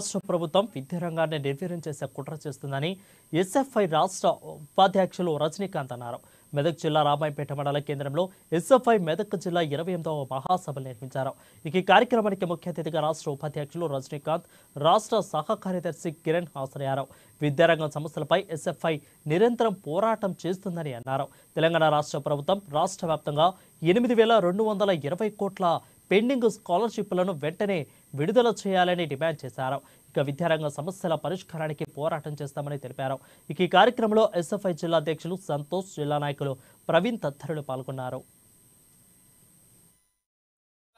రాష్ట్ర ప్రభుత్వం విద్యారంగాన్ని నిర్వీర్యం చేసే కుట్ర చేస్తుందని ఎస్ఎఫ్ఐ రాష్ట్ర ఉపాధ్యక్షులు రజనీకాంత్ అన్నారు. మెదక్ జిల్లా రామాయంపేట మండల కేంద్రంలో ఎస్ఎఫ్ఐ మెదక్ జిల్లా 28వ మహాసభలు నిర్వహించారు. ఈ కార్యక్రమానికి ముఖ్య అతిథిగా రాష్ట్ర ఉపాధ్యక్షులు రజనీకాంత్, రాష్ట్ర సహ కార్యదర్శి కిరణ్ హాజరయ్యారు. విద్యారంగం సమస్యలపై ఎస్ఎఫ్ఐ నిరంతరం పోరాటం చేస్తుందని అన్నారు. తెలంగాణ రాష్ట్ర ప్రభుత్వం రాష్ట్ర వ్యాప్తంగా 8,220 కోట్ల పెండింగ్ స్కాలర్షిప్లను వెంటనే విడుదల చేయాలని డిమాండ్ చేశారు. ఇక విద్యారంగ సమస్యల పరిష్కారానికి పోరాటం చేస్తామని తెలిపారు. ఈ కార్యక్రమంలో ఎస్ఎఫ్ఐ జిల్లా అధ్యక్షులు సంతోష్, జిల్లా నాయకులు ప్రవీణ్ తదితరులు పాల్గొన్నారు.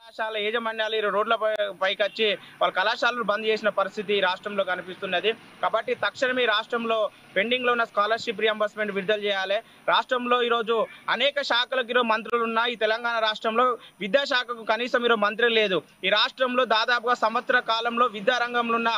కళాశాల యాజమాన్యాలు ఈ రోడ్ల పైకి వచ్చి వాళ్ళ కళాశాలలు బంద్ చేసిన పరిస్థితి రాష్ట్రంలో కనిపిస్తున్నది. కాబట్టి తక్షణమే రాష్ట్రంలో పెండింగ్ లో ఉన్న స్కాలర్షిప్ రియంబర్స్మెంట్ విడుదల చేయాలి. రాష్ట్రంలో ఈరోజు అనేక శాఖలకు ఈరోజు మంత్రులు ఉన్నాయి. ఈ తెలంగాణ రాష్ట్రంలో విద్యాశాఖకు కనీసం ఈరోజు మంత్రి లేదు. ఈ రాష్ట్రంలో దాదాపుగా సంవత్సర కాలంలో విద్యారంగంలో ఉన్న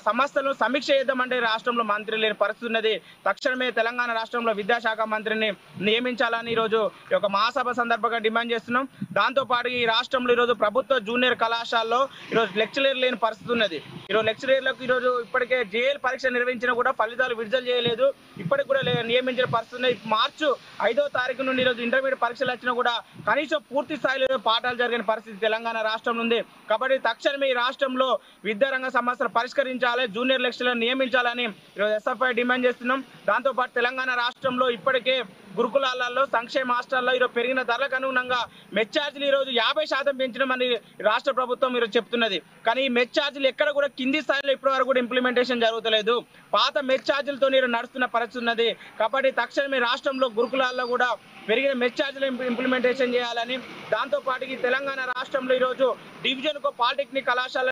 సమస్యలను సమీక్ష చేద్దామంటే రాష్ట్రంలో మంత్రి లేని పరిస్థితి ఉన్నది. తక్షణమే తెలంగాణ రాష్ట్రంలో విద్యాశాఖ మంత్రిని నియమించాలని ఈరోజు ఈ యొక్క మహాసభ సందర్భంగా డిమాండ్ చేస్తున్నాం. దాంతోపాటు ఈ రాష్ట్రంలో ఈరోజు ప్రభుత్వ జూనియర్ కళాశాలలో ఈరోజు లెక్చరర్ లేని పరిస్థితి ఉన్నది. ఈరోజు లెక్చరర్లకు ఈరోజు ఇప్పటికే జేఎల్ పరీక్ష నిర్వహించినా కూడా ఫలితాలు విడుదల చేయలేదు. ఇప్పటికి కూడా నియమించిన పరిస్థితి ఉన్నది. మార్చి 5వ తారీఖు నుండి ఈరోజు ఇంటర్మీడియట్ పరీక్షలు వచ్చినా కూడా కనీసం పూర్తి స్థాయిలో పాఠాలు జరిగిన పరిస్థితి తెలంగాణ రాష్ట్రంలో ఉంది. కాబట్టి తక్షణమే ఈ రాష్ట్రంలో విద్యారంగ సమస్యలు పరిష్కరించాలి, జూనియర్ లెక్చరర్ నియమించాలని ఈరోజు ఎస్ఎఫ్ఐ డిమాండ్ చేస్తున్నాం. దాంతోపాటు తెలంగాణ రాష్ట్రంలో ఇప్పటికే గురుకులాలలో, సంక్షేమ హాస్టల్లో ఈరోజు పెరిగిన ధరలకు అనుగుణంగా మెస్ ఛార్జీలు ఈరోజు 50% పెంచడమని రాష్ట్ర ప్రభుత్వం ఈరోజు చెప్తున్నది. కానీ ఈ మెస్ ఛార్జీలు ఎక్కడ కూడా కింది స్థాయిలో ఇప్పటి వరకు కూడా ఇంప్లిమెంటేషన్ జరుగుతలేదు. పాత మెస్ ఛార్జీలతో నడుస్తున్న పరిస్థితి ఉన్నది. కాబట్టి తక్షణమే రాష్ట్రంలో గురుకులాల్లో కూడా పెరిగిన మెస్ ఛార్జీలు ఇంప్లిమెంటేషన్ చేయాలని, దాంతోపాటు తెలంగాణ రాష్ట్రంలో ఈరోజు డివిజన్కు పాలిటెక్నిక్ కళాశాల